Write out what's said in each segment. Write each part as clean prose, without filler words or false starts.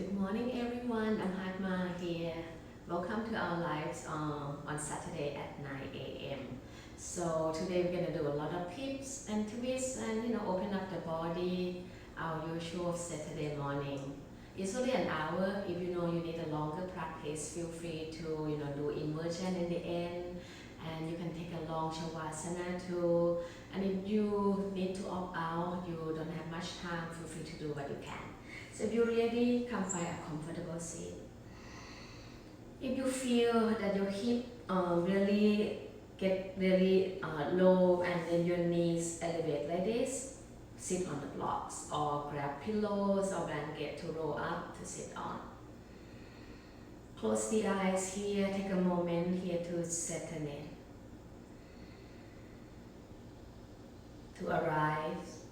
Good morning everyone, I'm Hatma here. Welcome to our lives on Saturday at 9 a.m. So today we're going to do a lot of pips and twists and open up the body, our usual Saturday morning. It's only an hour. If you know you need a longer practice, feel free to do inversion in the end, and you can take a long shavasana too. And if you need to opt out, you don't have much time, feel free to do what you can. So if you're ready, come find a comfortable seat. If you feel that your hip really get really low and then your knees elevate like this, sit on the blocks or grab pillows or blanket to roll up to sit on. Close the eyes here, take a moment here to settle in, to arise,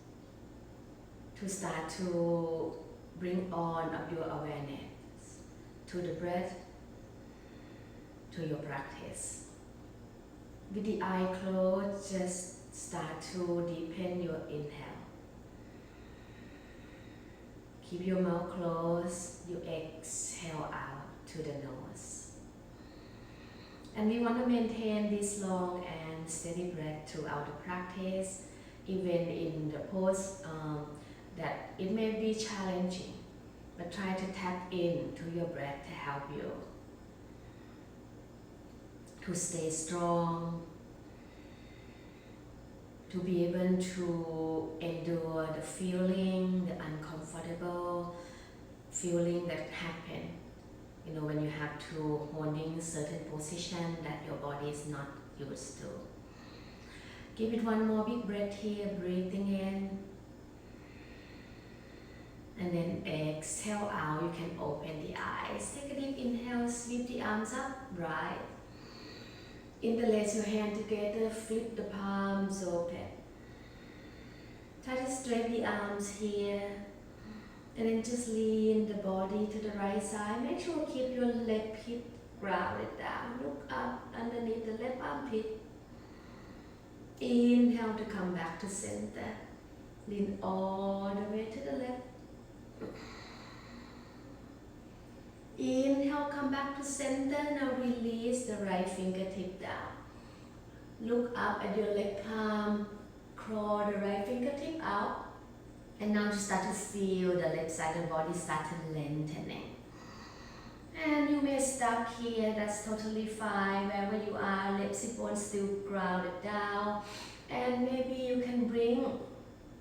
to start to bring on of your awareness to the breath, to your practice. With the eye closed, just start to deepen your inhale. Keep your mouth closed, you exhale out to the nose. And we want to maintain this long and steady breath throughout the practice, even in the pose that it may be challenging, but try to tap into your breath to help you to stay strong, to be able to endure the feeling, the uncomfortable feeling that happen, when you have to holding certain position that your body is not used to. Give it one more big breath here, breathing in. And then exhale out, you can open the eyes. Take a deep inhale, sweep the arms up, right. Interlace your hand together, flip the palms open. Try to straighten the arms here. And then just lean the body to the right side. Make sure keep your left hip grounded down. Look up underneath the left armpit. Inhale to come back to center. Lean all the way to the left. Inhale, come back to center. Now release the right fingertip down. Look up at your leg palm. Claw the right fingertip out. And now just start to feel the left side of the body start to lengthening. And you may stop here, that's totally fine. Wherever you are, left hip bone still grounded down. And maybe you can bring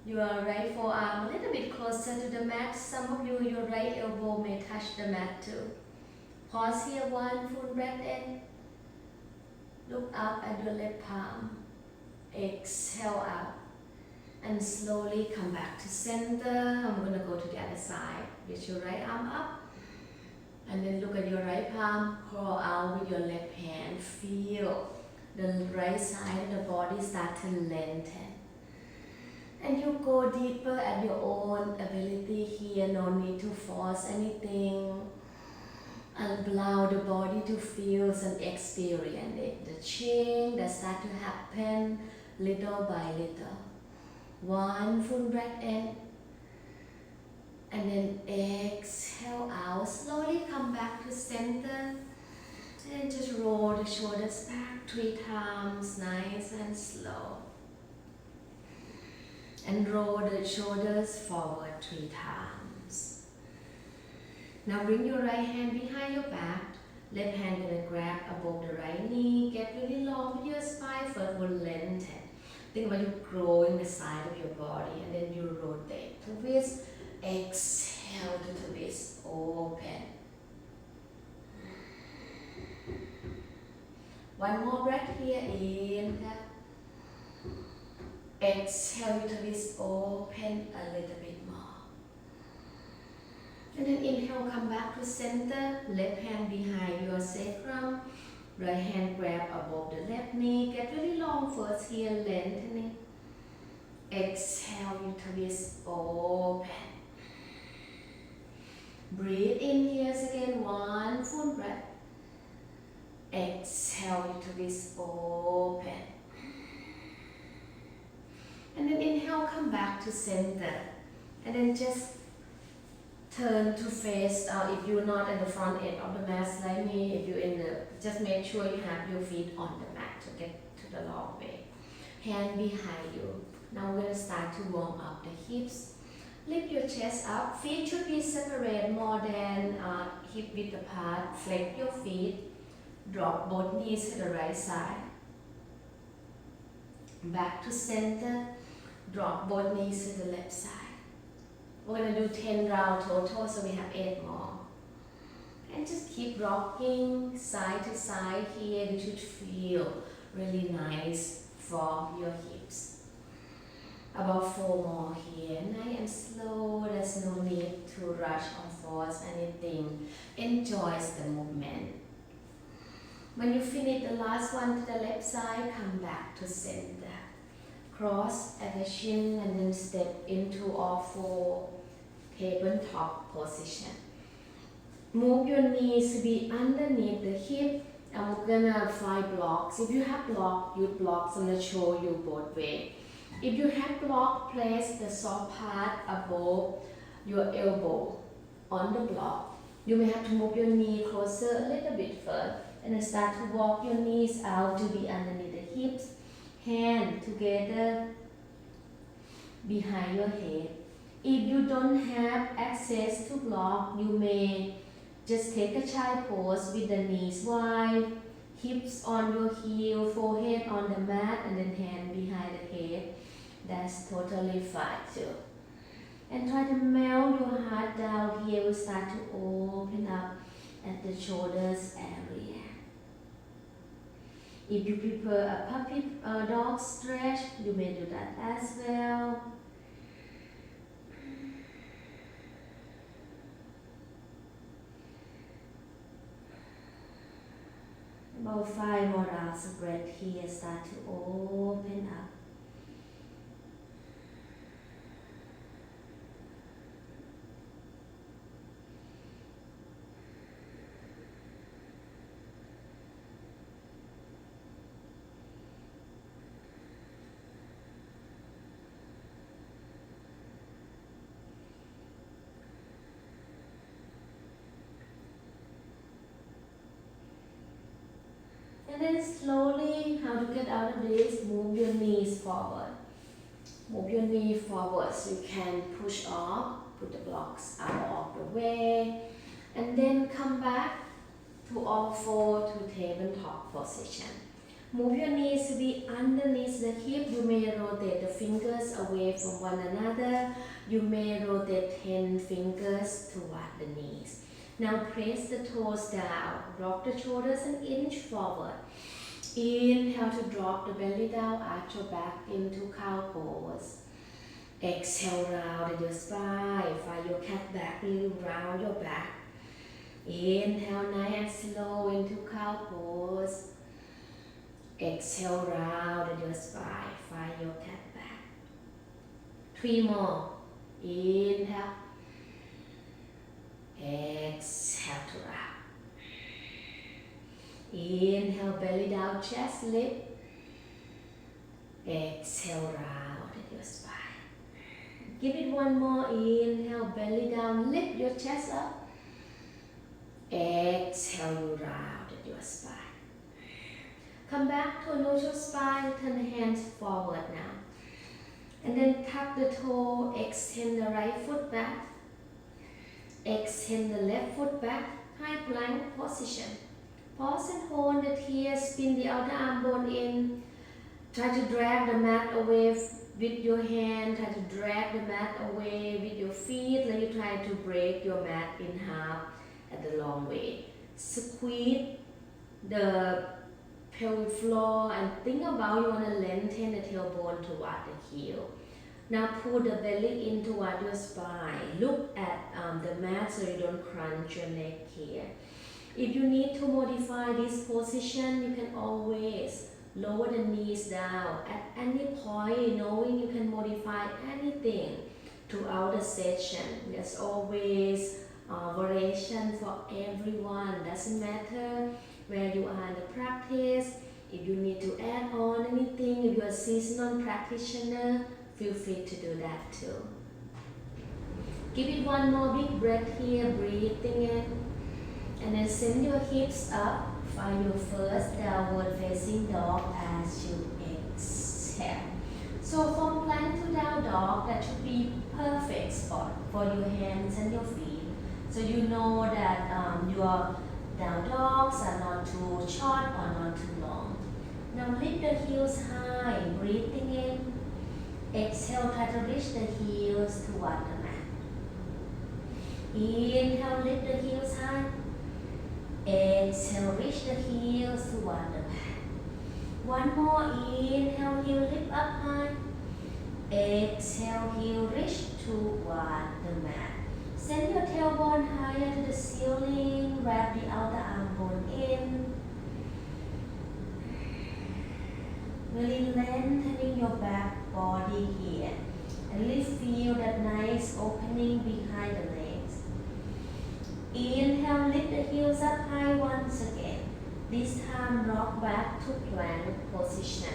your right forearm a little bit closer to the mat. Some of you, your right elbow may touch the mat too. Pause here, one full breath in. Look up at your left palm. Exhale out. And slowly come back to center. I'm going to go to the other side. Reach your right arm up. And then look at your right palm. Crawl out with your left hand. Feel the right side of the body start to lengthen. And you go deeper at your own ability here. No need to force anything. Allow the body to feel and experience it. The change that start to happen little by little. One full breath in. And then exhale out. Slowly come back to center. And just roll the shoulders back 3 times. Nice and slow. And roll the shoulders forward 3 times. Now bring your right hand behind your back. Left hand gonna grab above the right knee. Get really long with your spine. First will lengthen. Think about you growing the side of your body, and then you rotate. Twist. Exhale to twist. Open. One more breath here. Inhale. Exhale, you twist, open a little bit more. And then inhale, come back to center. Left hand behind your sacrum. Right hand grab above the left knee. Get really long first here, lengthening. Exhale, you twist, open. Breathe in here again, one full breath. Exhale, you twist, open. And then inhale, come back to center. And then just turn to face, if you're not at the front end of the mat like me, if you're in the, just make sure you have your feet on the mat to get to the long way. Hand behind you. Now we're going to start to warm up the hips. Lift your chest up. Feet should be separate more than hip width apart. Flex your feet. Drop both knees to the right side. Back to center. Drop both knees to the left side. We're going to do 10 rounds total, so we have 8 more. And just keep rocking side to side here. You should feel really nice for your hips. About 4 more here. Nice and slow. There's no need to rush or force anything. Enjoy the movement. When you finish the last one to the left side, come back to center. Cross at the shin and then step into all 4 tabletop position. Move your knees to be underneath the hip, and we're gonna fly blocks. If you have block, you blocks. I'm gonna show you both ways. If you have block, place the soft part above your elbow on the block. You may have to move your knee closer a little bit first, and then start to walk your knees out to be underneath the hips. Hand together behind your head. If you don't have access to block, you may just take a child pose with the knees wide, hips on your heel, forehead on the mat, and then hand behind the head. That's totally fine too. And try to melt your heart down here. We start to open up at the shoulders area. If you prefer a puppy dog stretch, you may do that as well. About 5 more rounds of breath here. Start to open up. And then slowly, how to get out of this, move your knees forward. Move your knee forward so you can push off, put the blocks out of the way, and then come back to all 4 to tabletop position. Move your knees to be underneath the hip. You may rotate the fingers away from one another. You may rotate 10 fingers toward the knees. Now press the toes down, rock the shoulders an inch forward. Inhale to drop the belly down, arch your back into cow pose. Exhale, round your spine, find your cat back, really round your back. Inhale, nice and slow into cow pose. Exhale, round your spine, find your cat back. 3 more. Inhale. Exhale to round. Inhale, belly down, chest lift. Exhale, round at your spine. Give it 1 more. Inhale, belly down, lift your chest up. Exhale, you round at your spine. Come back to a neutral spine. Turn the hands forward now. And then tuck the toe. Extend the right foot back. Extend the left foot back, high plank position. Pause and hold it here, spin the outer arm bone in. Try to drag the mat away with your hand. Try to drag the mat away with your feet. Like you try to break your mat in half at the long way. Squeeze the pelvic floor and think about you want to lengthen the tailbone toward the heel. Now pull the belly in toward your spine. Look at the mat so you don't crunch your neck here. If you need to modify this position, you can always lower the knees down at any point, knowing you can modify anything throughout the session. There's always variation for everyone. Doesn't matter where you are in the practice. If you need to add on anything, if you're a seasonal practitioner, feel free to do that too. Give it one more big breath here, breathing in. And then send your hips up. Find your first downward facing dog as you exhale. So from plank to down dog, that should be perfect spot for your hands and your feet. So you know that your down dogs are not too short or not too long. Now lift the heels high, breathing in. Exhale, try to reach the heels toward the mat. Inhale, lift the heels high. Exhale, reach the heels toward the mat. One more, inhale, heel lift up high. Exhale, heel reach toward the mat. Send your tailbone higher to the ceiling. Wrap the outer arm bone in. Really lengthening your back body here. And really feel that nice opening behind the legs. Inhale, lift the heels up high once again. This time rock back to plank position.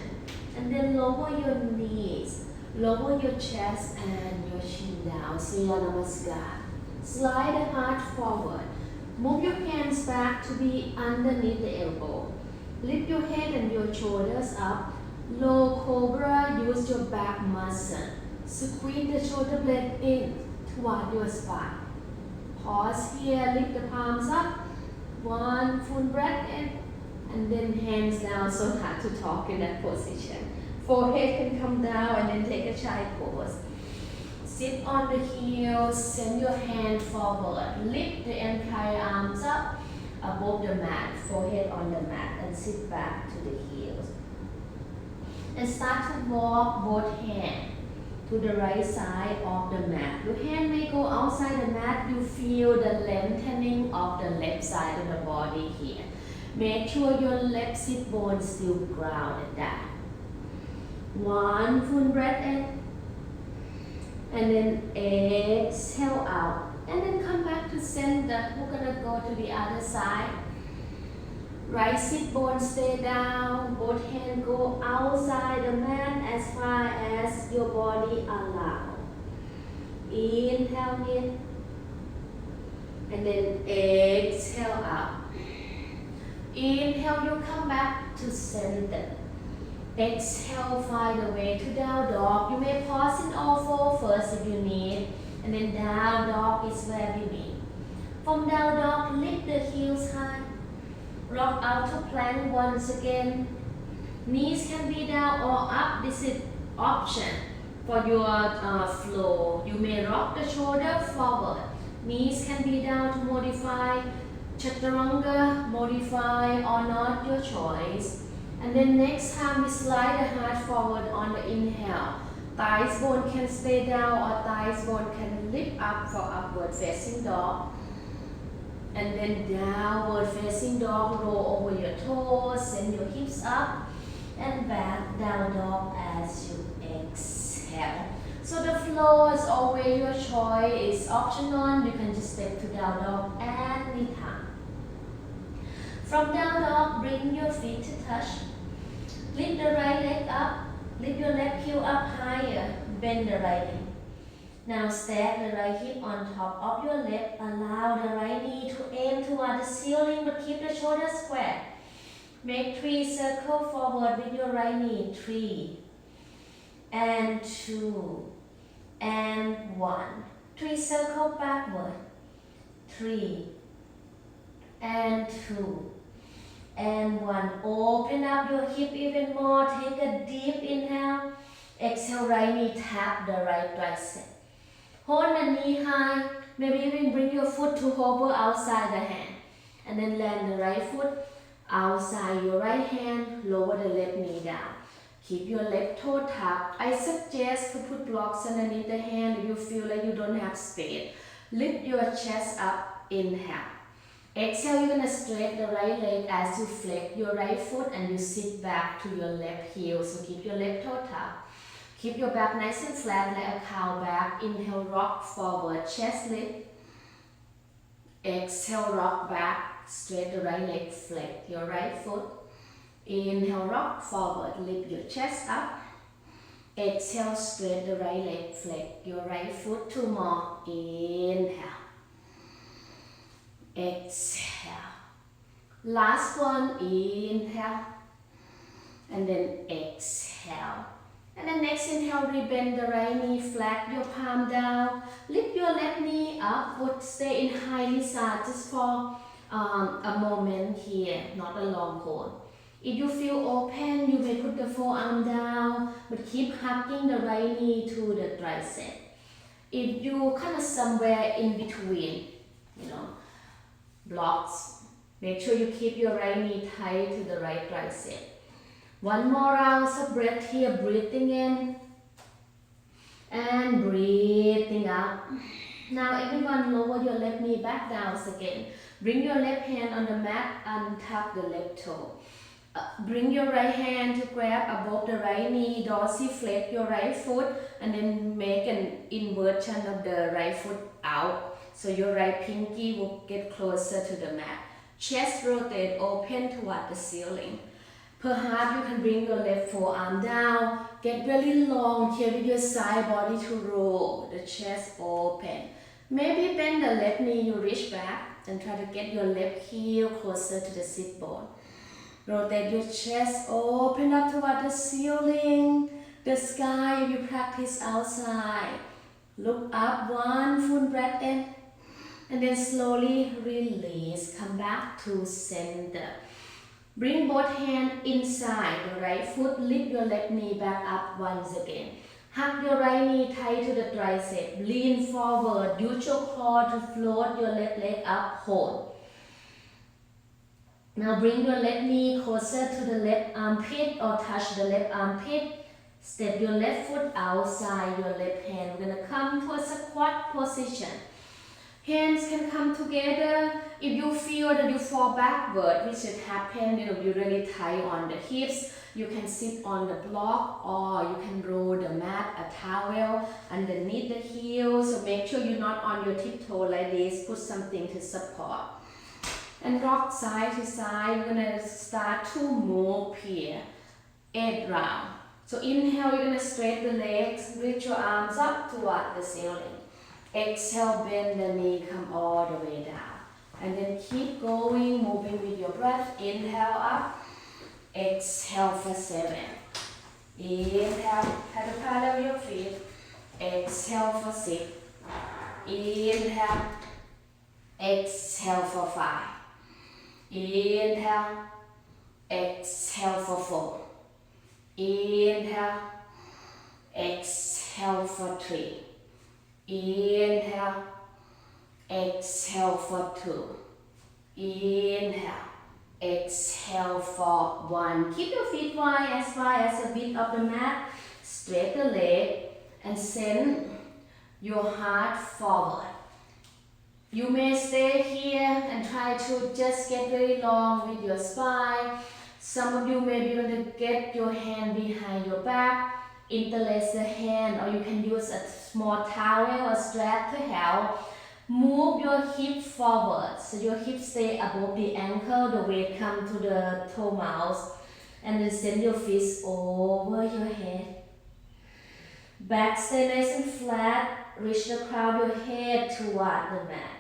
And then lower your knees. Lower your chest and your chin down. Surya Namaskar. Slide the heart forward. Move your hands back to be underneath the elbow. Lift your head and your shoulders up. Low cobra, use your back muscle. Squeeze the shoulder blade in toward your spine. Pause here, lift the palms up. One full breath in. And then hands down, so hard to talk in that position. Forehead can come down and then take a child pose. Sit on the heels, send your hand forward. Lift the entire arms up above the mat, forehead on the mat, and sit back to the heels. And start to walk both hands to the right side of the mat. Your hand may go outside the mat. You feel the lengthening of the left side of the body here. Make sure your left sit bone still grounded down. One full breath in. And then exhale out. And then come back to center. We're going to go to the other side. Right sit bone stay down. Both hands go outside the mat as far as your body allows. Inhale in. And then exhale out. Inhale, you come back to center. Exhale, find the way to down dog. You may pause in all four first if you need. And then down dog is where we meet. From down dog, lift the heels high. Rock out to plank once again. Knees can be down or up. This is option for your flow. You may rock the shoulder forward. Knees can be down to modify chaturanga, modify or not, your choice. And then next time we slide the heart forward on the inhale. Thighs bone can stay down or thighs bone can lift up for upward facing dog. And then downward facing dog, roll over your toes, send your hips up and back, down dog as you exhale. So the flow is always your choice, it's optional, you can just step to down dog anytime. From down dog, bring your feet to touch. Lift the right leg up, lift your left heel up higher, bend the right knee. Now stack the right hip on top of your left. Allow the right knee to aim toward the ceiling but keep the shoulders square. Make 3 circles forward with your right knee. 3 and 2 and 1. 3 circles backward. 3 and 2 and 1. Open up your hip even more. Take a deep inhale. Exhale, right knee tap the right tricep. Hold the knee high. Maybe even bring your foot to hover outside the hand. And then land the right foot outside your right hand. Lower the left knee down. Keep your left toe tucked. I suggest to put blocks underneath the hand if you feel like you don't have space. Lift your chest up. Inhale. Exhale, you're going to straighten the right leg as you flex your right foot and you sit back to your left heel. So keep your left toe tucked. Keep your back nice and flat like a cow back. Inhale, rock forward, chest lift. Exhale, rock back, straight the right leg, flex your right foot. Inhale, rock forward, lift your chest up. Exhale, straight the right leg, flex your right foot, 2 more. Inhale. Exhale. Last one, inhale. And then exhale. And then next inhale, rebend the right knee, flat your palm down. Lift your left knee up, but stay in high lizard just for a moment here, not a long hold. If you feel open, you may put the forearm down, but keep hugging the right knee to the tricep. If you kind of somewhere in between, blocks, make sure you keep your right knee tight to the right tricep. One more round of breath here, breathing in and breathing out. Now everyone lower your left knee back down again. Bring your left hand on the mat and tap the left toe. Bring your right hand to grab above the right knee, dorsiflex your right foot, and then make an inversion of the right foot out. So your right pinky will get closer to the mat. Chest rotate, open toward the ceiling. Perhaps you can bring your left forearm down. Get really long here with your side body to roll. The chest open. Maybe bend the left knee, you reach back and try to get your left heel closer to the sit bone. Rotate your chest, open up toward the ceiling, the sky if you practice outside. Look up, one full breath in, and then slowly release. Come back to center. Bring both hands inside the right foot, lift your left knee back up once again. Hug your right knee tight to the tricep, lean forward, use your core to float your left leg up, hold. Now bring your left knee closer to the left armpit or touch the left armpit. Step your left foot outside your left hand. We're going to come towards a quad position. Hands can come together. If you feel that you fall backward, which should happen, you really tight on the hips, you can sit on the block or you can roll the mat, a towel underneath the heel. So make sure you're not on your tiptoe like this. Put something to support. And rock side to side. We're going to start to move here. 8 rounds. So inhale, you're going to straighten the legs, reach your arms up toward the ceiling. Exhale, bend the knee, come all the way down. And then keep going, moving with your breath. Inhale up. Exhale for 7. Inhale, try to parallel your feet. Exhale for 6. Inhale. Exhale for 5. Inhale. Exhale for 4. Inhale. Exhale for 3. Inhale. Exhale for 2. Inhale. Exhale for 1. Keep your feet wide as the width of the mat. Straight the leg and send your heart forward. You may stay here and try to just get very long with your spine. Some of you may be able to get your hand behind your back, interlace the hand, or you can use a small towel or strap to help. Move your hip forward so your hips stay above the ankle, the weight come to the toe mouse, and then send your fists over your head. Back stay nice and flat, reach the crown of your head toward the mat.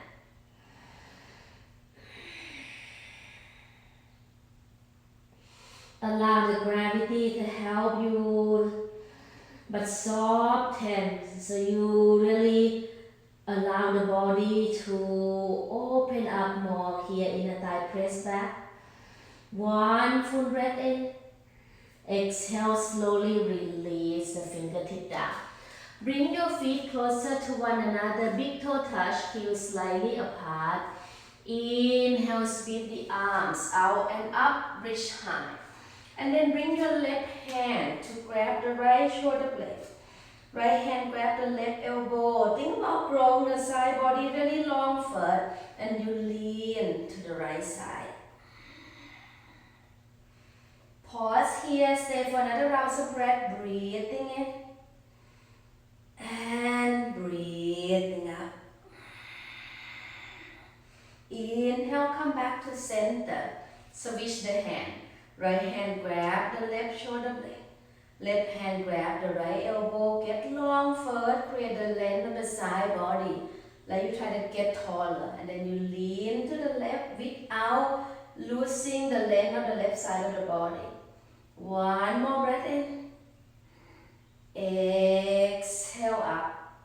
Allow the gravity to help you, but soften so you really allow the body to open up more here in the thigh, press back. 1 full breath in. Exhale, slowly release the fingertip down. Bring your feet closer to one another, big toe touch, heels slightly apart. Inhale, sweep the arms out and up, reach high. And then bring your left hand to grab the right shoulder blade. Right hand grab the left elbow. Think about growing the side body really long first, and you lean to the right side. Pause here, stay for another round of breath, breathing in and breathing out. Inhale, come back to center. Switch the hand. Right hand grab the left shoulder blade. Left hand grab the right elbow, get long first, create the length of the side body. Like you try to get taller, and then you lean to the left without losing the length of the left side of the body. One more breath in. Exhale up.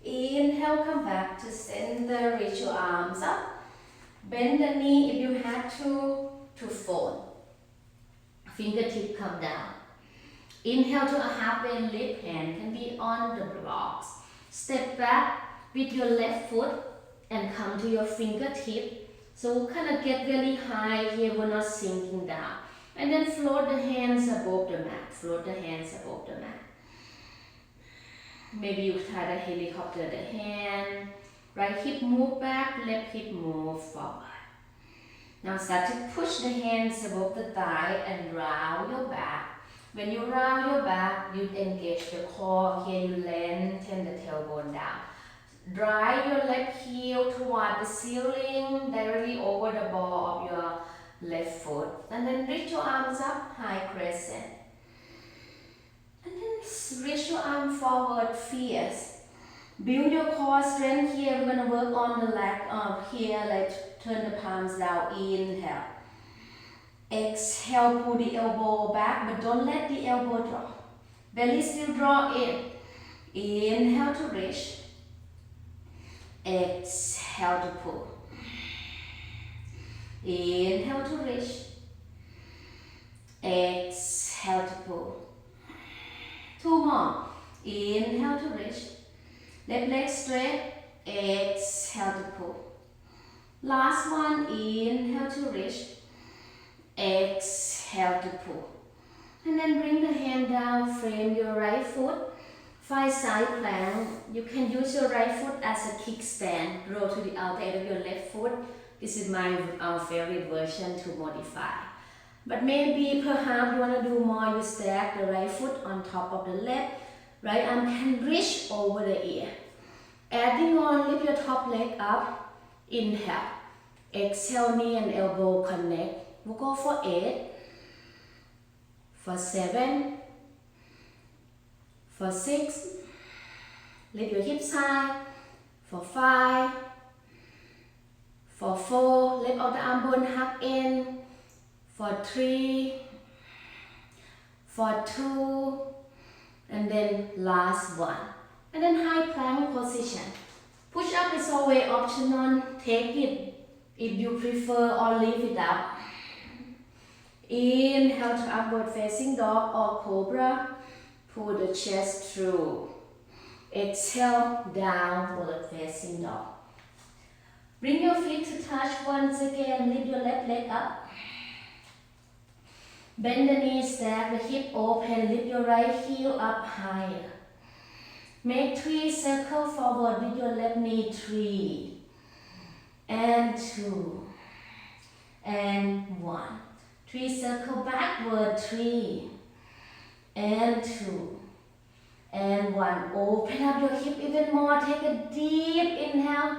Inhale, come back to center, reach your arms up. Bend the knee if you have to fold. Fingertip come down. Inhale to a halfway lift, hand can be on the blocks. Step back with your left foot and come to your fingertip. So kind of get really high here, we're not sinking down. And then float the hands above the mat. Float the hands above the mat. Maybe you try to helicopter the hand. Right hip move back, left hip move forward. Now start to push the hands above the thigh and round your back. When you round your back, you engage the core. Here you lengthen the tailbone down. Drive your left heel toward the ceiling, directly over the ball of your left foot. And then reach your arms up, high crescent. And then reach your arm forward, fierce. Build your core strength here. We're going to work on the leg here, like turn the palms down. Inhale. Exhale, pull the elbow back, but don't let the elbow drop. Belly still draw in. Inhale to reach. Exhale to pull. Inhale to reach. Exhale to pull. Two more. Inhale to reach. Left leg straight. Exhale to pull. Last one. Inhale to reach. Exhale to pull. And then bring the hand down. Frame your right foot. Find side plank. You can use your right foot as a kickstand. Roll to the outer edge of your left foot. This is my favorite version to modify. But maybe perhaps you want to do more, you stack the right foot on top of the left. Right arm can reach over the ear. Adding on, lift your top leg up. Inhale. Exhale, knee and elbow connect. We'll go for 8, for 7, for 6. Lift your hips high. For 5, for 4. Lift out the arm bone, hug in. For 3, for 2, and then last one. And then high plank position. Push up is always optional. Take it if you prefer or leave it out. Inhale to upward facing dog or cobra. Pull the chest through. Exhale, downward facing dog. Bring your feet to touch once again. Lift your left leg up. Bend the knees, stack the hip open. Lift your right heel up higher. Make 3 circles forward with your left knee. 3 and 2 and 1. 3 circle backward. 3 and 2 and 1. Open up your hip even more. Take a deep inhale.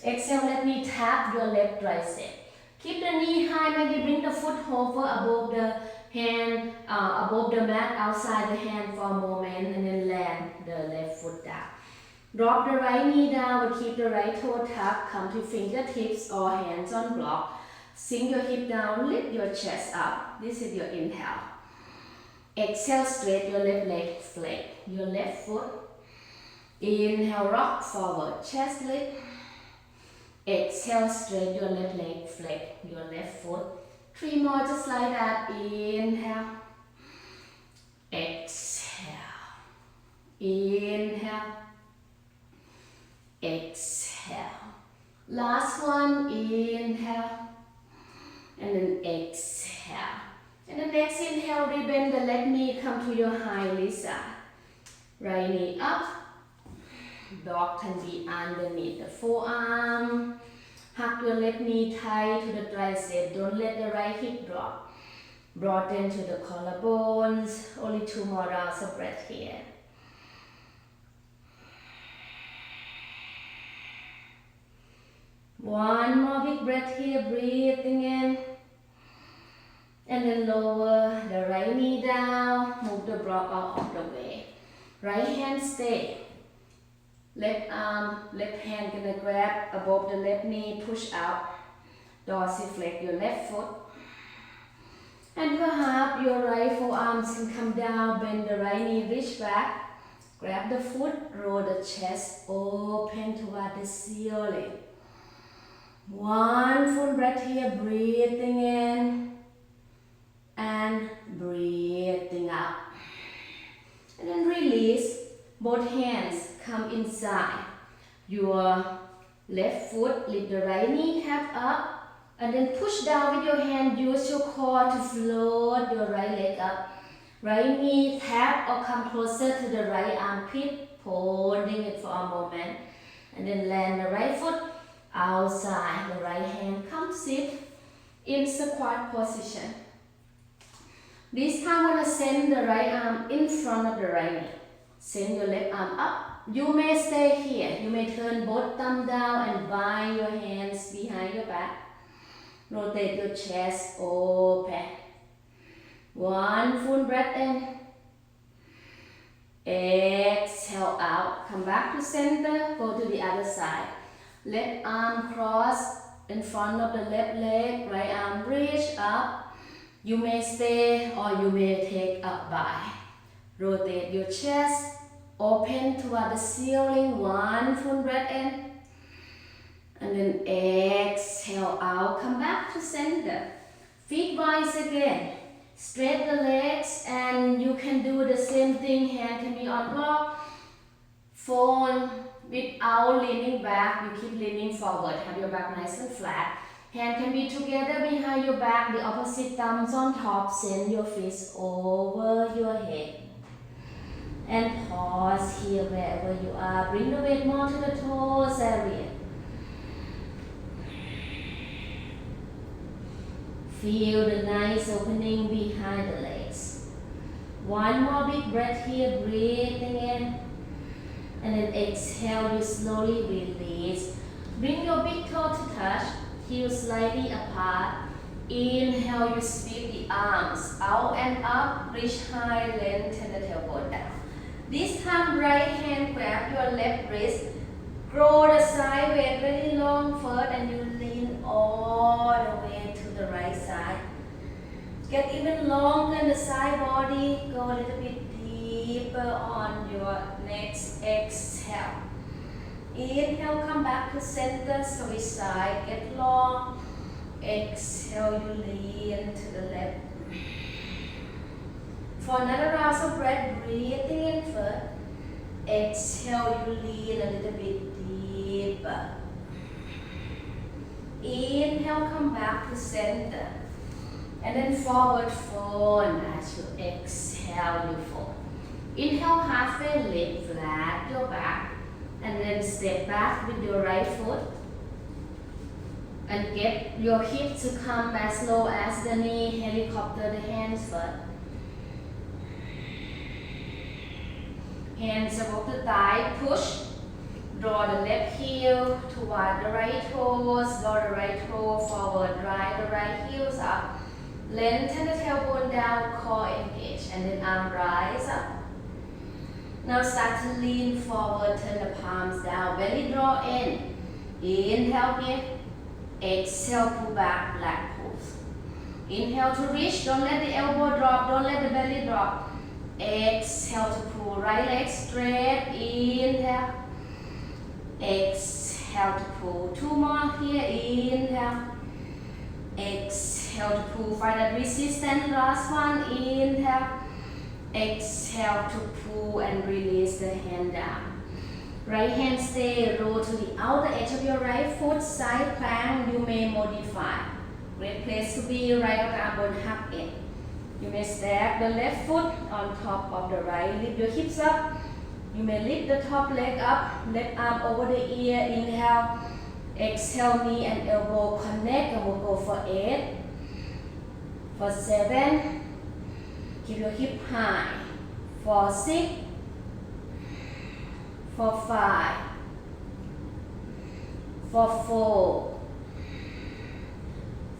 Exhale, let me tap your left tricep. Keep the knee high. Maybe bring the foot over above the hand, above the mat, outside the hand for a moment, and then land the left foot down. Drop the right knee down, but keep the right toe tucked. Come to fingertips or hands on block. Sink your hip down, lift your chest up. This is your inhale. Exhale, straight your left leg, flex your left foot. Inhale, rock forward, chest lift. Exhale, straight your left leg, flex your left foot. 3 more just like that. Inhale. Exhale. Inhale. Exhale. Last one. Inhale. And then exhale. And the next inhale, rebend the left knee, come to your high side. Right knee up. Dog can be underneath the forearm. Hug your left knee tight to the tricep. Don't let the right hip drop. Broaden to the collarbones. Only 2 more rounds of breath here. One more big breath here. Breathing in. And then lower the right knee down, move the block out of the way. Right hand stay. Left arm, left hand gonna grab above the left knee, push out. Dorsiflex your left foot. And perhaps your right forearms can come down, bend the right knee, reach back. Grab the foot, roll the chest, open toward the ceiling. One full breath here, breathing in and breathing out. And then release, both hands come inside. Your left foot, lift the right knee, tap up. And then push down with your hand, use your core to float your right leg up. Right knee tap or come closer to the right armpit, holding it for a moment. And then land the right foot outside, the right hand come sit in squat position. This time I'm going to send the right arm in front of the right knee. Send your left arm up. You may stay here. You may turn both thumb down and bind your hands behind your back. Rotate your chest open. One full breath in. Exhale out. Come back to center. Go to the other side. Left arm cross in front of the left leg. Right arm reach up. You may stay or you may take up by. Rotate your chest. Open toward the ceiling. One full breath in. And then exhale out. Come back to center. Feet rise again. Straight the legs and you can do the same thing. Hand can be on block. Phone without leaning back. You keep leaning forward. Have your back nice and flat. Hand can be together behind your back. The opposite thumbs on top. Send your fists over your head. And pause here wherever you are. Bring the weight more to the toes area. Feel the nice opening behind the legs. One more big breath here, breathing in. And then exhale, you slowly release. Bring your big toe to touch, heels slightly apart. Inhale, you sweep the arms out and up, reach high, lengthen the tailbone down. This time, right hand grab your left wrist. Grow the side weight really long first and you lean all the way to the right side. Get even longer in the side body. Go a little bit deeper on your next exhale. Inhale, come back to center, switch side, get long. Exhale, you lean to the left. For another round of breath, breathing in first. Exhale, you lean a little bit deeper. Inhale, come back to center. And then forward fold. As you exhale, you fold. Inhale, halfway lift, flat your back. And then step back with your right foot. And get your hip to come as low as the knee. Helicopter the hands first. Hands above the thigh, push. Draw the left heel toward the right toes. Draw the right toe forward, drive the right heels up. Lengthen the tailbone down, core engage. And then arm rise up. Now start to lean forward, turn the palms down. Belly draw in. Inhale here. Exhale, pull back, black pose. Inhale to reach. Don't let the elbow drop. Don't let the belly drop. Exhale to pull. Right leg straight. Inhale. Exhale to pull. Two more here. Inhale. Exhale to pull. Find that resistance. Last one. Inhale. Exhale to pull and release the hand down. Right hand stay. Roll to the outer edge of your right foot. Side plank. You may modify. Great place to be. Right arm bone hug in. You may step the left foot on top of the right. Lift your hips up. You may lift the top leg up. Left arm over the ear. Inhale. Exhale, knee and elbow connect. And we'll go for 8. For 7. Keep your hip high. For 6. For 5. For 4.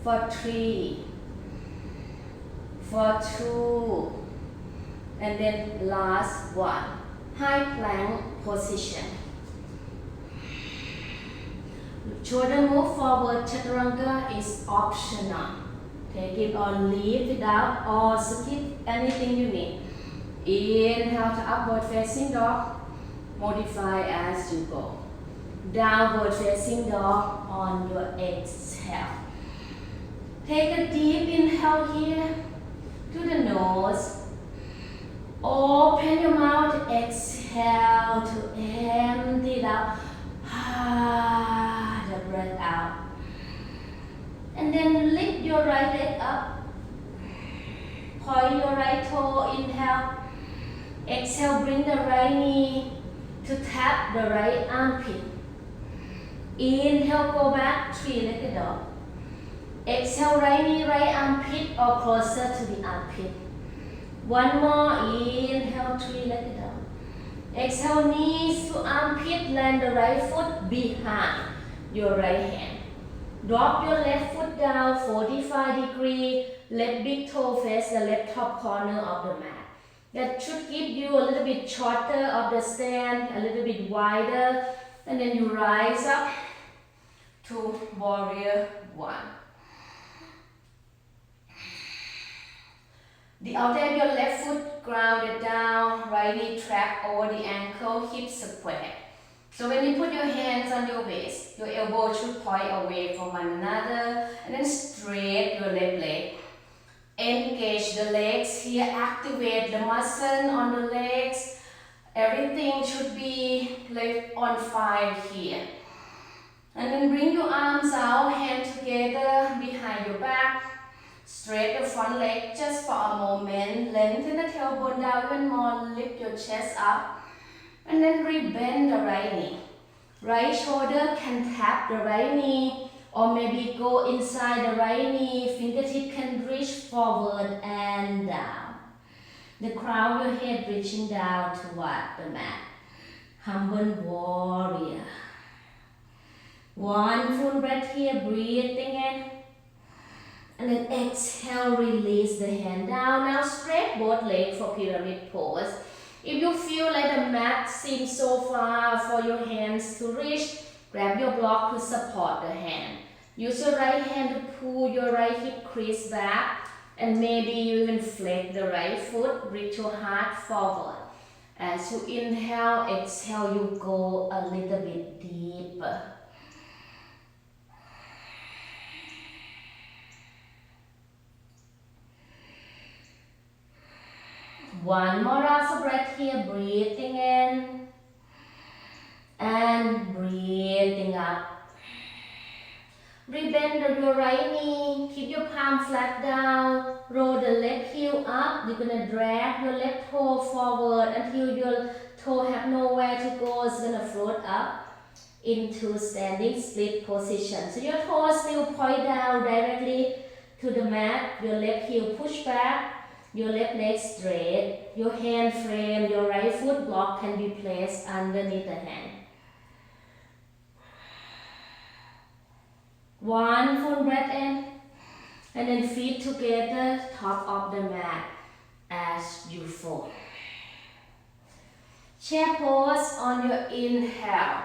For 3. for 2, and then last one. High plank position. Shoulder move forward, chaturanga is optional. Take it or leave it out or skip anything you need. Inhale to upward facing dog. Modify as you go. Downward facing dog on your exhale. Take a deep inhale here to the nose. Open your mouth, exhale to empty it out. The breath out. And then lift your right leg up. Point your right toe, inhale. Exhale, bring the right knee to tap the right armpit. Inhale, go back, three-legged dog. Exhale, right knee, right armpit or closer to the armpit. One more, inhale, three-legged dog. Exhale, knees to armpit, land the right foot behind your right hand. Drop your left foot down, 45 degrees, let big toe face the left top corner of the mat. That should give you a little bit shorter of the stand, a little bit wider, and then you rise up to warrior 1. The outer of your left foot grounded down, right knee track over the ankle, hips square. So when you put your hands on your waist, your elbow should point away from one another, and then straight your left leg. Engage the legs here, activate the muscle on the legs. Everything should be left on fire here. And then bring your arms out, hands together behind your back. Straight the front leg just for a moment. Lengthen the tailbone down even more. Lift your chest up. And then rebend the right knee. Right shoulder can tap the right knee or maybe go inside the right knee. Fingertip can reach forward and down. The crown of your head reaching down toward the mat. Humble warrior. One full breath here, breathing in. And then exhale, release the hand down. Now straight both legs for pyramid pose. If you feel like the mat seems so far for your hands to reach, grab your block to support the hand. Use your right hand to pull your right hip crease back, and maybe you even flex the right foot, reach your heart forward. As you inhale, exhale, you go a little bit deeper. One more round of breath here, breathing in and breathing out. Rebend your right knee, keep your palm flat down, roll the left heel up. You're going to drag your left toe forward until your toe have nowhere to go. It's going to float up into standing split position. So your toes still point down directly to the mat. Your left heel push back. Your left leg straight, your hand frame, your right foot block can be placed underneath the hand. One full breath in, and then feet together, top of the mat as you fall. Chair pose on your inhale.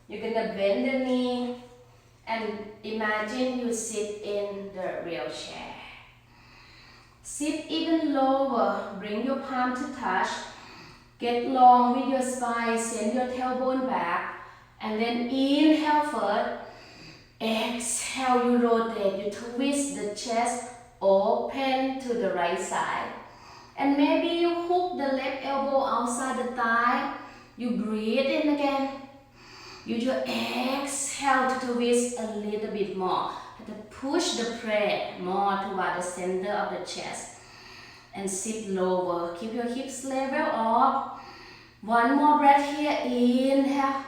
You're gonna bend the knee and imagine you sit in the real chair. Sit even lower, bring your palm to touch, get long with your spine, send your tailbone back, and then inhale first, exhale, you rotate, you twist the chest open to the right side. And maybe you hook the left elbow outside the thigh, you breathe in again. Use your exhale to twist a little bit more. To push the press more toward the center of the chest. And sit lower. Keep your hips level up. One more breath here. Inhale.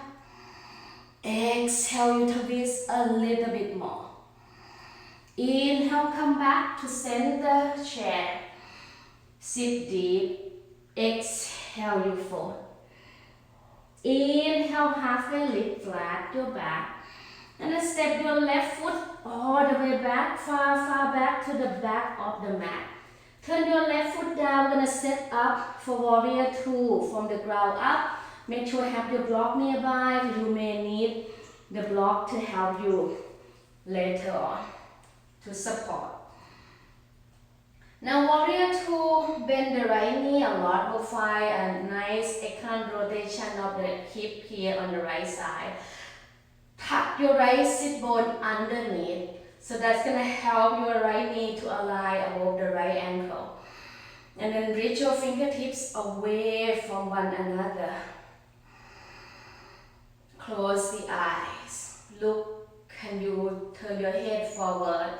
Exhale, you twist a little bit more. Inhale, come back to center chair. Sit deep. Exhale, you fold. Inhale, halfway lift, flat your back. And then step your left foot all the way back, far back to the back of the mat. Turn your left foot down. We're gonna set up for warrior two from the ground up. Make sure you have your block nearby. You may need the block to help you later on to support. Now warrior two, bend the right knee a lot. We'll find a nice excellent rotation of the hip here on the right side. Tuck your right sit bone underneath. So that's going to help your right knee to align above the right ankle. And then reach your fingertips away from one another. Close the eyes. Look, can you turn your head forward?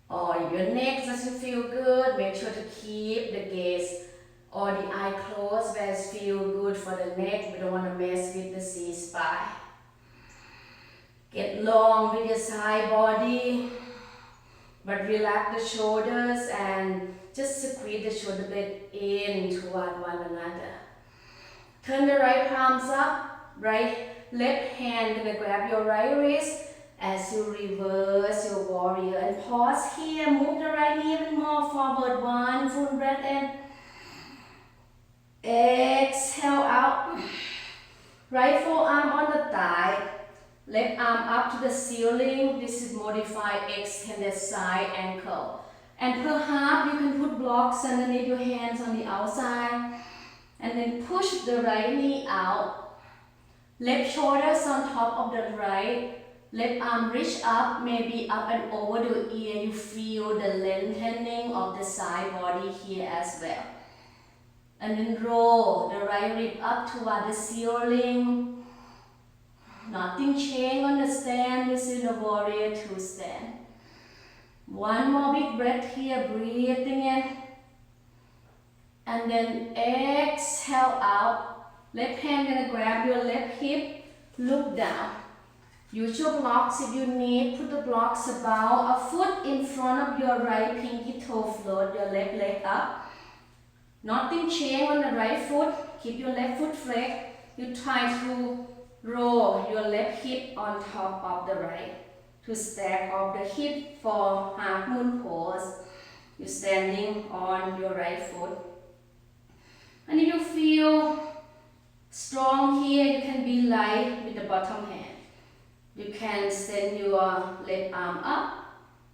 Or if your neck doesn't feel good, make sure to keep the gaze or the eye closed where it feels good for the neck. We don't want to mess with the C-spine. Get long with your side body, but relax the shoulders and just squeeze the shoulder blade in toward one another. Turn the right palms up, right left hand gonna grab your right wrist as you reverse your warrior and pause here. Move the right knee even more forward. One full breath in. Exhale out. Right forearm on the thigh. Left arm up to the ceiling. This is modified extended side ankle. And perhaps you can put blocks underneath your hands on the outside. And then push the right knee out. Left shoulders on top of the right. Left arm reach up, maybe up and over the ear. You feel the lengthening of the side body here as well. And then roll the right rib up toward the ceiling. Nothing change on the stand. This is the warrior two stand. One more big breath here, breathing in. And then exhale out. Left hand gonna grab your left hip, look down. Use your blocks if you need. Put the blocks about a foot in front of your right pinky toe. Float your left leg up. Nothing change on the right foot. Keep your left foot flat. You try to roll your left hip on top of the right. To stack off the hip for half moon pose. You're standing on your right foot. And if you feel strong here, you can be light with the bottom hand. You can extend your left arm up,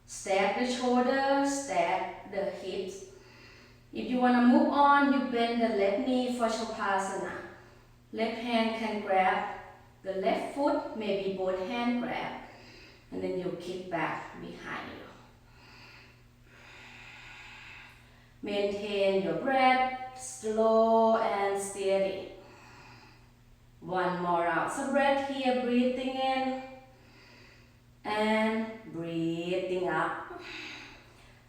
stack the shoulders, stack the hips. If you want to move on, you bend the left knee for Shavasana. Left hand can grab the left foot, maybe both hands grab, and then you kick back behind you. Maintain your breath, slow and steady. One more round. So breath here, breathing in and breathing up.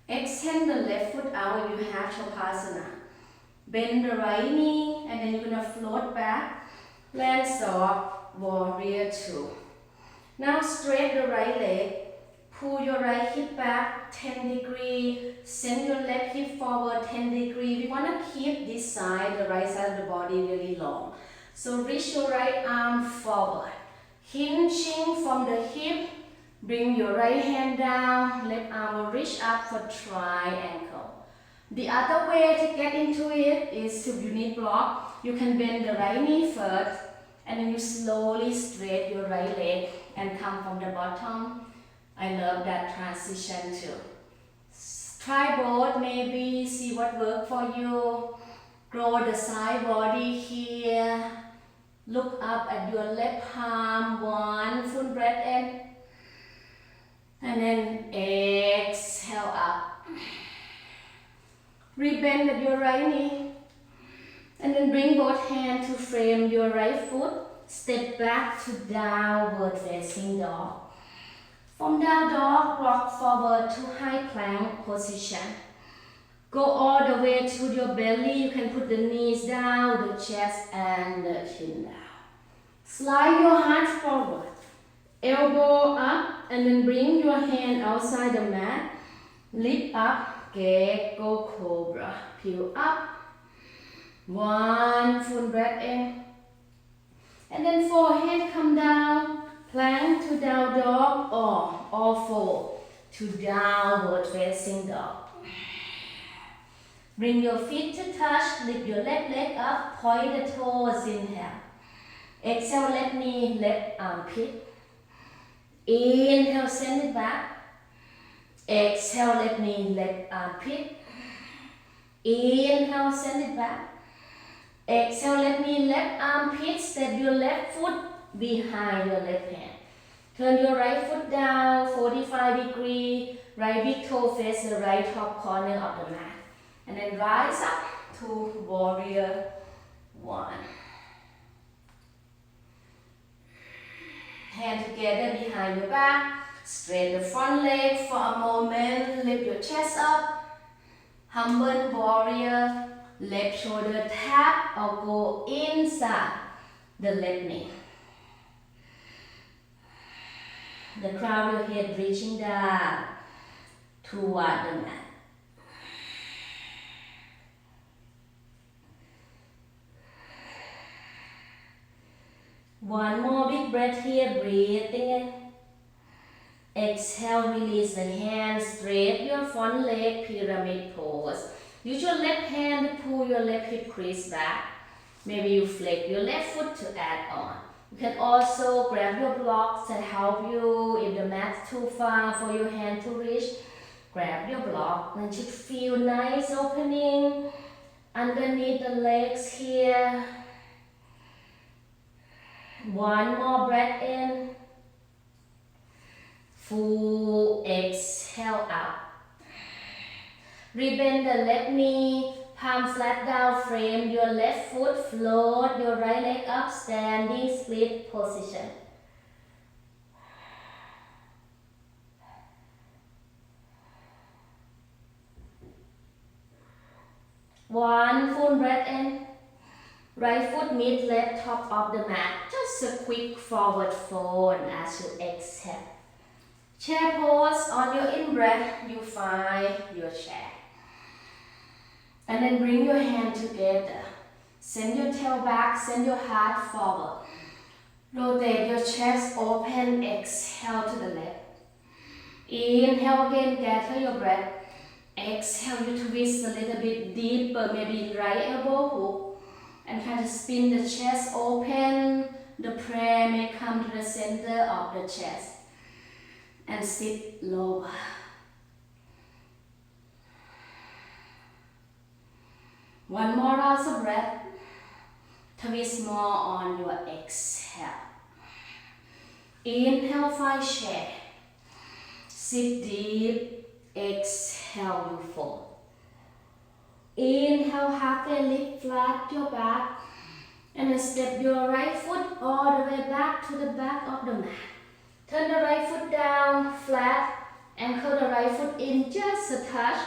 Extend the left foot out if you have Shavasana. Bend the right knee and then you're going to float back. Land soft, warrior two. Now straight the right leg. Pull your right hip back 10 degrees. Send your left hip forward 10 degrees. We want to keep this side, the right side of the body, really long. So reach your right arm forward. Hinging from the hip. Bring your right hand down. Left arm will reach up for triangle. The other way to get into it is if you need block, you can bend the right knee first. And then you slowly straight your right leg and come from the bottom. I love that transition too. Try both, maybe see what works for you. Grow the side body here. Look up at your left palm. One full breath in. And then exhale up. Rebend at your right knee. And then bring both hands to frame your right foot. Step back to downward facing dog. From down dog, rock forward to high plank position. Go all the way to your belly. You can put the knees down, the chest and the chin down. Slide your heart forward. Elbow up and then bring your hand outside the mat. Lift up, Gecko Cobra. Peel up. One full breath in. And then forehead come down. Plank to down dog or all four to downward facing dog. Bring your feet to touch, lift your left leg up, point the toes, inhale. Exhale, left knee, left armpit. Inhale, send it back. Exhale, left knee, left armpit. Inhale, send it back. Exhale, left knee, left armpit. Step your left foot behind your left hand. Turn your right foot down, 45 degrees. Right big toe face the right top corner of the mat. And then rise up to warrior one. Hand together behind your back. Straighten the front leg for a moment. Lift your chest up. Humble warrior. Left shoulder tap or go inside the left knee. The crown of your head reaching down toward the mat. One more big breath here, breathing in. Exhale, release the hands, straight your front leg, pyramid pose. Use your left hand to pull your left hip crease back. Maybe you flex your left foot to add on. You can also grab your blocks that help you if the mat's too far for your hand to reach. Grab your block and should feel nice opening underneath the legs here. One more breath in. Full exhale out. Rebend the left knee, palm flat down, frame your left foot, float your right leg up, standing split position. One full breath in. Right foot meet left top of the mat. Just a quick forward fold as you exhale. Chair pose. On your in-breath, you find your chair. And then bring your hand together. Send your tail back, send your heart forward. Rotate your chest open, exhale to the left. Inhale again, gather your breath. Exhale, you twist a little bit deeper, maybe right elbow hook. And kind of spin the chest open. The prayer may come to the center of the chest. And sit lower. One more round of breath. Twist more on your exhale. Inhale, find chair. Sit deep. Exhale, you fold. Inhale, halfway lift, flat your back. And then step your right foot all the way back to the back of the mat. Turn the right foot down, flat. Ankle the right foot in just a touch.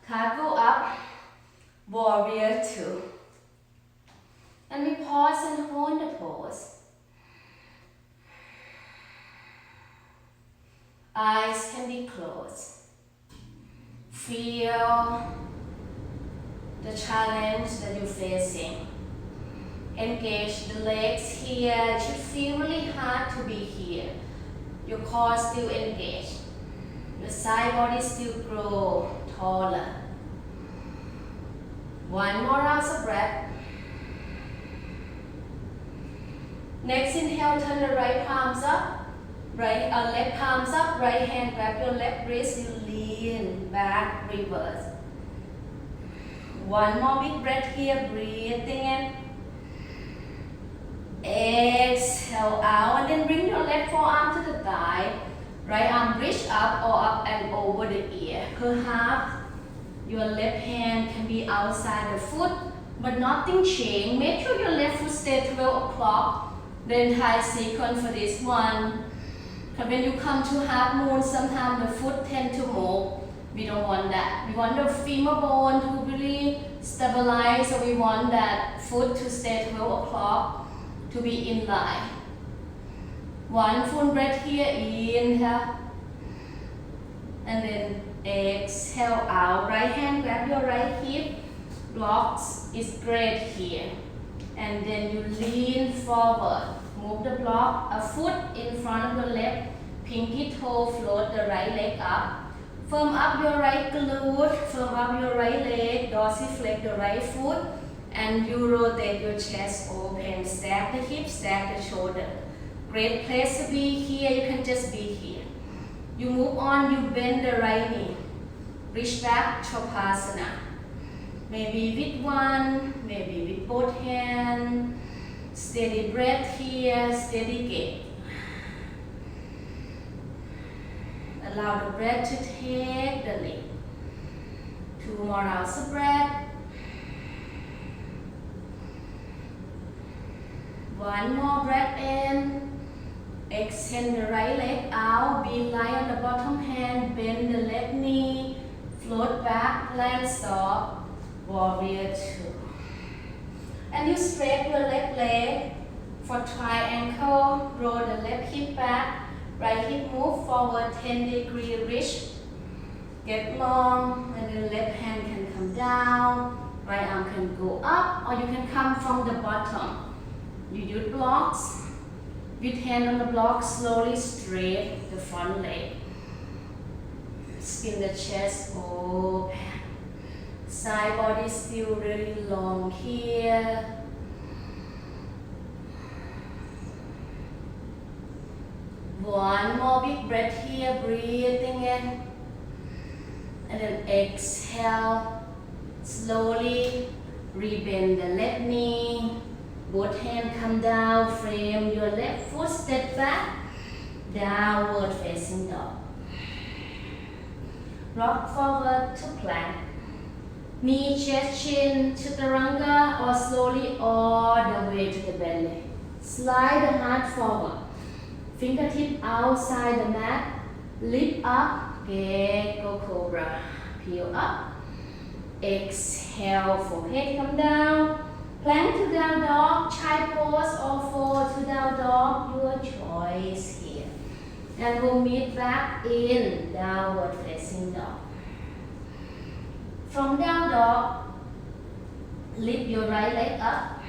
Cartwheel up. Warrior two. And we pause and hold the pose. Eyes can be closed. Feel the challenge that you're facing. Engage the legs here. It should feel really hard to be here. Your core still engaged. Your side body still grow taller. One more round of breath. Next inhale, turn the right palms up. Left palms up, right hand grab your left wrist, you lean back, reverse. One more big breath here, breathing in. Exhale out, and then bring your left forearm to the thigh. Right arm reach up or up and over the ear. Perhaps your left hand can be outside the foot, but nothing change. Make sure your left foot stays 12 o'clock. The entire sequence for this one. But when you come to half moon, sometimes the foot tend to move. We don't want that. We want the femur bone to really stabilize, so we want that foot to stay 12 o'clock to be in line. One full breath here, inhale. And then exhale out. Right hand grab your right hip. Blocks is great here. And then you lean forward. Move the block a foot in front of the left. Pinky toe, float the right leg up. Firm up your right glute, firm up your right leg, dorsiflex the right foot, and you rotate your chest open. Stack the hips, stack the shoulder. Great place to be here, you can just be here. You move on, you bend the right knee. Reach back, Shavasana. Maybe with one, maybe with both hands. Steady breath here, steady gait. Allow the breath to take the lead. 2 more rounds of breath. 1 more breath in. Extend the right leg out. Be light on the bottom hand. Bend the left knee. Float back, land stop. Warrior 2. And you straight your left leg for triangle. Roll the left hip back. Right hip move forward 10-degree reach. Get long, and then left hand can come down. Right arm can go up, or you can come from the bottom. You use blocks. With hand on the block, slowly straight the front leg. Spin the chest open. Side body still really long here. One more big breath here, breathing in. And then exhale. Slowly rebend the left knee. Both hands come down, frame your left foot, step back. Downward facing dog. Rock forward to plank. Knee, chest, chin, chaturanga, or slowly all the way to the belly. Slide the heart forward. Fingertip outside the mat. Lift up. Gecko cobra. Peel up. Exhale. Forehead come down. Plank to down dog. Child pose or fall to down dog. Your choice here. And we'll meet back in downward facing dog. From down dog, lift your right leg up.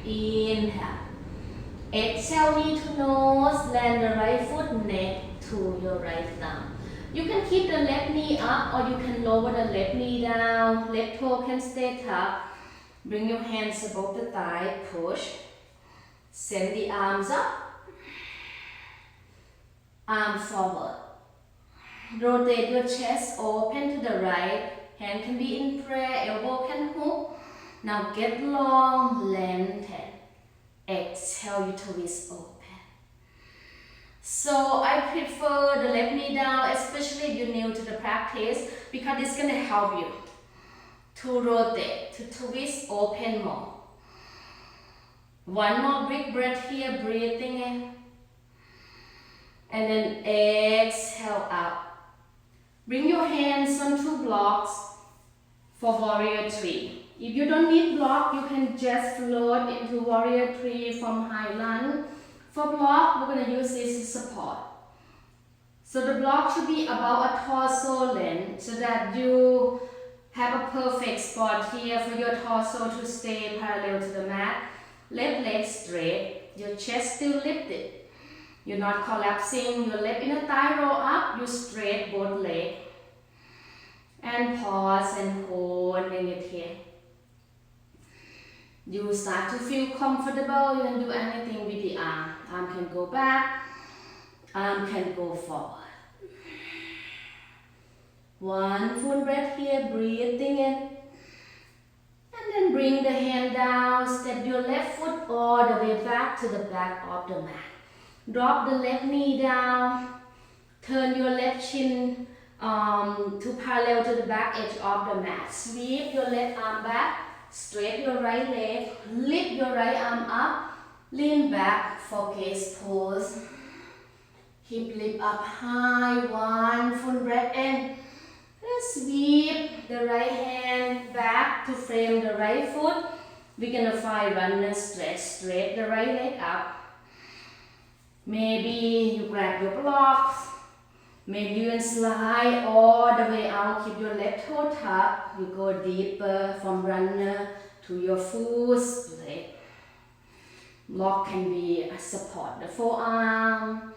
Inhale. Exhale, knee to nose, land the right foot, neck to your right thumb. You can keep the left knee up, or you can lower the left knee down. Left toe can stay tucked. Bring your hands above the thigh, push. Send the arms up. Arm forward. Rotate your chest open to the right. Hand can be in prayer, elbow can hook. Now get long, lengthen. Exhale, you twist open. So I prefer the left knee down, especially if you're new to the practice, because it's going to help you to rotate, to twist open more. One more big breath here, breathing in. And then exhale out. Bring your hands on 2 blocks for warrior 3. If you don't need block, you can just float into warrior 3 from high lunge. For block, we're going to use this as support. So the block should be about a torso length, so that you have a perfect spot here for your torso to stay parallel to the mat. Left leg straight, your chest still lifted. You're not collapsing, your left inner thigh roll up, you straight both legs. And pause and holding it here. You start to feel comfortable, you can do anything with the arm. Arm can go back, arm can go forward. One full breath here, breathing in. And then bring the hand down, step your left foot all the way back to the back of the mat. Drop the left knee down, turn your left chin to parallel to the back edge of the mat. Sweep your left arm back, straight your right leg, lift your right arm up, lean back for gaze pose. Hip lift up high, one full breath in. Sweep the right hand back to frame the right foot. We're gonna find runner stretch, straight the right leg up. Maybe you grab your blocks. Maybe you can slide all the way out. Keep your left toe tucked. You go deeper from runner to your full split. Block can be a support the forearm.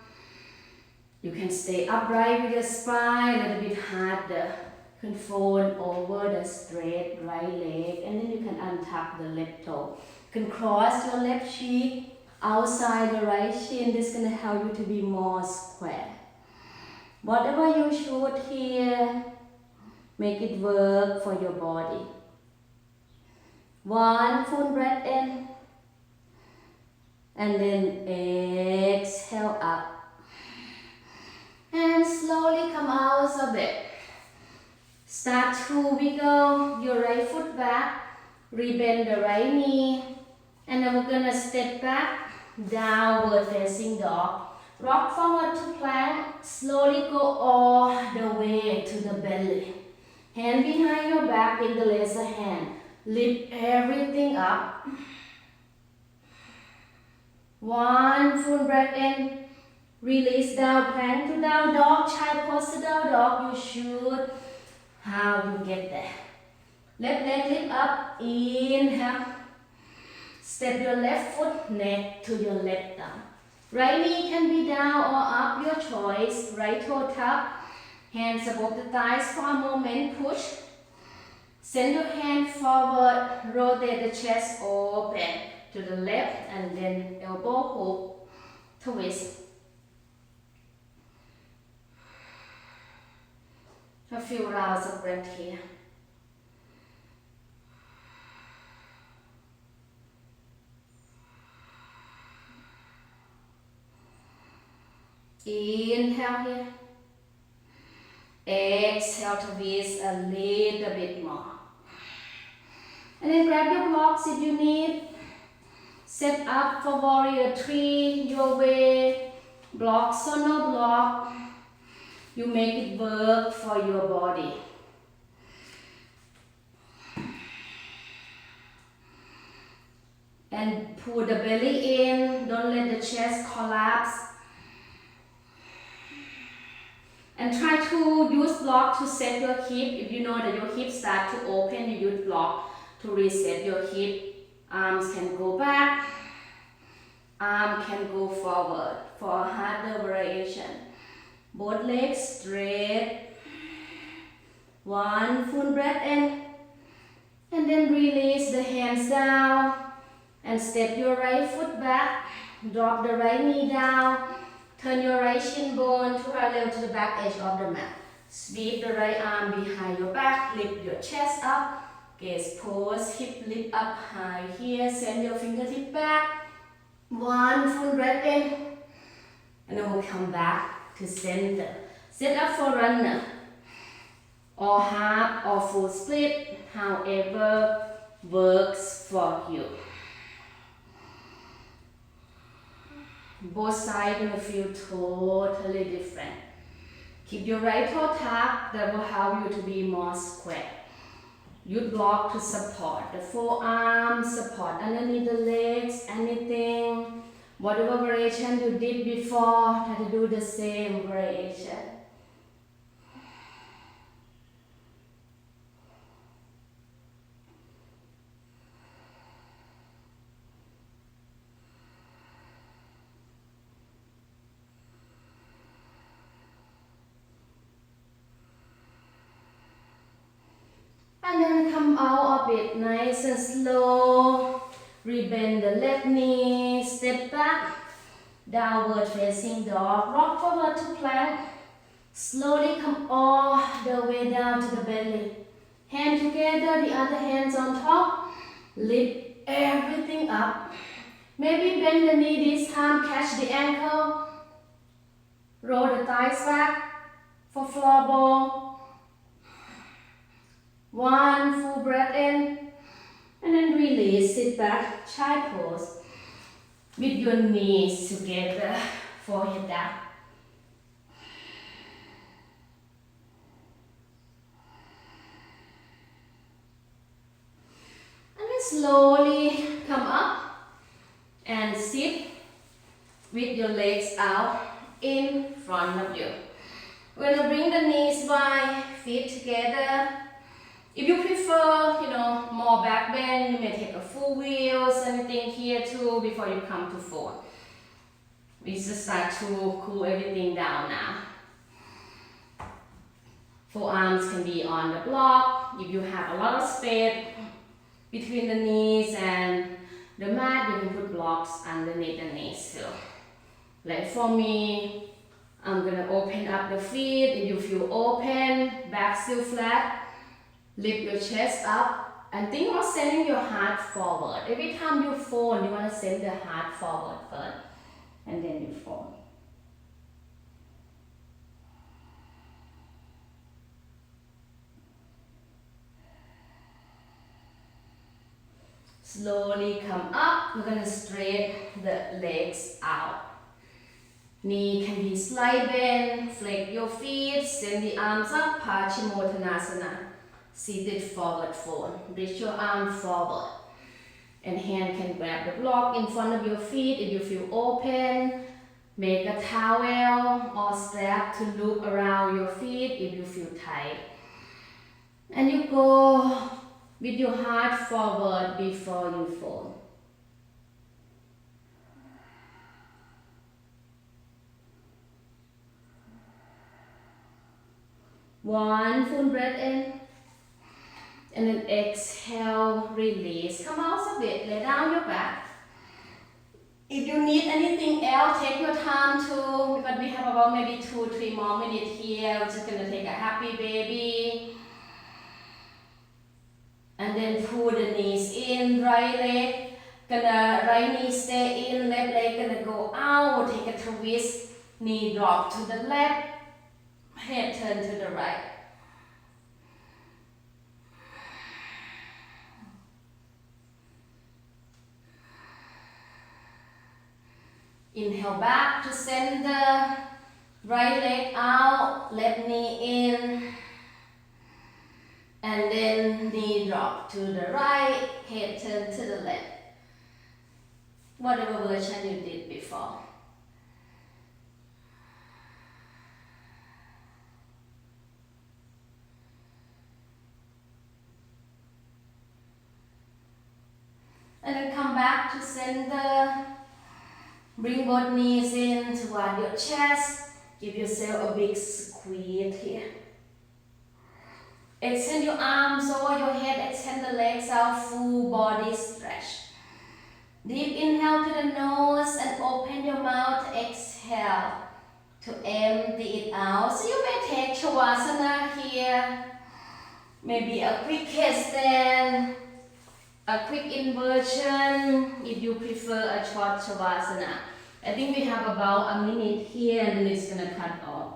You can stay upright with your spine, a little bit harder. You can fold over the straight right leg, and then you can untuck the left toe. You can cross your left cheek outside the right shin. This is going to help you to be more square. Whatever you shoot here, make it work for your body. One full breath in, and then exhale up. And slowly come out of it. Start to wiggle your right foot back, rebend the right knee, and then we're gonna step back, downward facing dog. Rock forward to plank, slowly go all the way to the belly. Hand behind your back, interlace a hand. Lift everything up. One full breath in. Release down, plank to down dog, child pose to down dog. You should. How you get there. Left leg lift up, inhale. Step your left foot, neck to your left thumb. Right knee can be down or up, your choice. Right toe tuck, hands above the thighs for a moment, push. Send your hand forward, rotate the chest open to the left, and then elbow hook, twist. A few rounds of breath here. Inhale here. Exhale, twist a little bit more. And then grab your blocks if you need. Set up for warrior 3 your way. Blocks or no block. You make it work for your body. And pull the belly in. Don't let the chest collapse. And try to use block to set your hip. If you know that your hips start to open, you use block to reset your hip. Arms can go back. Arm can go forward for a harder variation. Both legs straight. One full breath in. And then release the hands down. And step your right foot back. Drop the right knee down. Turn your right shin bone to parallel to the back edge of the mat. Sweep the right arm behind your back. Lift your chest up. Gaze pose. Hip lift up high here. Send your fingertip back. One full breath in. And then we'll come back to center. Set up for runner. Or half or full split. However works for you. Both sides gonna feel totally different. Keep your right toe tucked. That will help you to be more square. You block to support the forearms, support underneath the legs, anything. Whatever variation you did before, try to do the same variation. And then come out of it nice and slow. Rebend the left knee, step back. Downward facing dog, rock forward to plank. Slowly come all the way down to the belly. Hand together, the other hands on top. Lift everything up. Maybe bend the knee this time, catch the ankle. Roll the thighs back for floor ball. One full breath in, and then release, sit back, child pose. With your knees together, forehead down. And then slowly come up and sit with your legs out in front of you. We're going to bring the knees wide, feet together. If you prefer, more back bend, you may take a full wheels, anything here too before you come to forward. We just start to cool everything down now. Forearms can be on the block. If you have a lot of space between the knees and the mat, you can put blocks underneath the knees too. Like for me, I'm gonna open up the feet. If you feel open, back still flat, lift your chest up and think about sending your heart forward. Every time you fold, you wanna send the heart forward first and then you fold. Slowly come up. We're going to straight the legs out. Knee can be slight bend. Flex your feet. Send the arms up. Paschimottanasana. Seated forward fold. Reach your arm forward. And hand can grab the block in front of your feet. If you feel open, make a towel or strap to loop around your feet if you feel tight. And you go with your heart forward before you fold. One full breath in. And then exhale, release. Come out a bit, lay down your back. If you need anything else, take your time too, because we have about maybe 2-3 more minutes here. We're just gonna take a happy baby. And then pull the knees in, right leg, right knee stay in, left leg gonna go out, take a twist, knee drop to the left, head turn to the right. Inhale back to center, right leg out, left knee in. And then knee drop to the right, head turn to the left. Whatever version you did before. And then come back to center. Bring both knees in toward your chest. Give yourself a big squeeze here. Extend your arms over your head, extend the legs out, full body stretch. Deep inhale to the nose and open your mouth, exhale to empty it out. So you may take Shavasana here, maybe a quick headstand, a quick inversion if you prefer a short Shavasana. I think we have about a minute here and then it's going to cut off.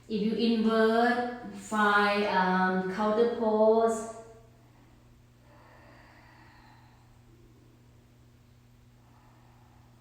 If you invert, find counter pose.